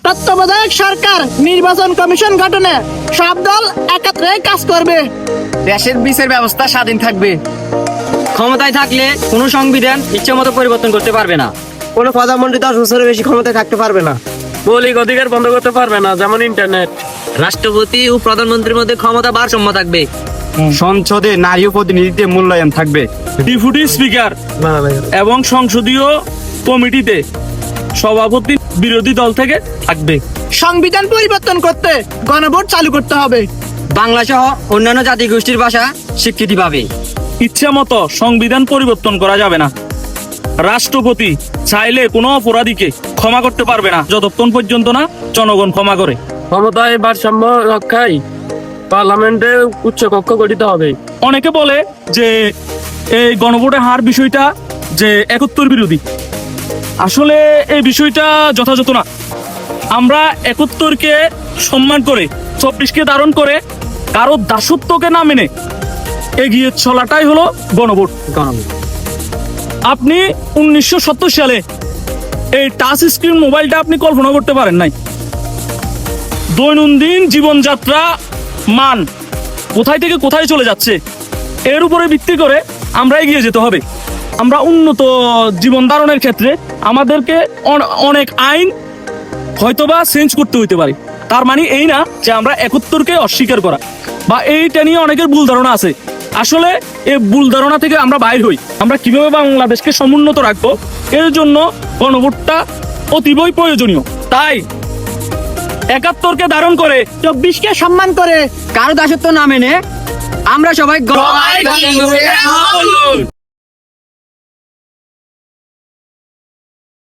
তত্ত্বাবধায়ক সরকার নির্বাচন কমিশন গঠনে সব দল একত্রে কাজ করবে। দেশের বিচার ব্যবস্থা স্বাধীন থাকবে। ক্ষমতায় থাকলে কোনো সংবিধান ইচ্ছে মতো পরিবর্তন করতে পারবে না। কোনো প্রধানমন্ত্রী 10 বছরের বেশি ক্ষমতায় থাকতে পারবে না। মৌলিক অধিকার বন্ধ করতে পারবে না, যেমন ইন্টারনেট। রাষ্ট্রপতি ও প্রধানমন্ত্রীর মধ্যে ক্ষমতা ভারসাম্য থাকবে। সংসদে নারী ও প্রতিনিধিত্বের মূল্যায়ন থাকবে। ডেপুটি স্পিকার এবং সংসদীয় কমিটিতে সভাপতি বিরোধী দল থেকে থাকবে। সংবিধান পরিবর্তন করতে গণভোট চালু করতে হবে। বাংলা সহ অন্যান্য জাতিগোষ্ঠীর ভাষা স্বীকৃতি পাবে। ইচ্ছা মতো সংবিধান পরিবর্তন করা যাবে না। রাষ্ট্রপতি চাইলে কোনো অপরাধীকে ক্ষমা করতে পারবে না যতক্ষণ পর্যন্ত না জনগণ ক্ষমা করে। ক্ষমতায় ভারসাম্য রক্ষায় পার্লামেন্টে উচ্চ কক্ষ গঠিত হবে। অনেকে বলে যে এই গণভোটে হার বিষয়টা যে 71 বিরোধী। আসলে এই বিষয়টা যথাযথ না। আমরা 71-কে সম্মান করে 24-কে ধারণ করে কারো দাসত্বকে না মেনে এগিয়ে চলাটাই হলো গণভোট। আপনি 1970 সালে এই টাচ স্ক্রিন মোবাইলটা আপনি কল্পনা করতে পারেন নাই। দৈনন্দিন জীবনযাত্রা মান কোথায় থেকে কোথায় চলে যাচ্ছে, এর উপরে ভিত্তি করে আমরা এগিয়ে যেতে হবে। আমরা উন্নত জীবন ধারণের ক্ষেত্রে আমাদেরকে অনেক আইন হয়তোবা চেঞ্জ করতে হইতে পারে। তার মানে এই না যে আমরা 71-কে অস্বীকার করা বা এইটা নিয়ে অনেকের ভুল ধারণা আছে। আসলে এই ভুল ধারণা থেকে আমরা বাইর হই। আমরা কিভাবে বাংলাদেশকে সমুন্নত রাখবো, এর জন্য গণভোটটা অতীবই প্রয়োজনীয়। তাই 71-কে ধারণ করে 24-কে সম্মান করে কারো দাসত্ব না মেনে আমরা সবাই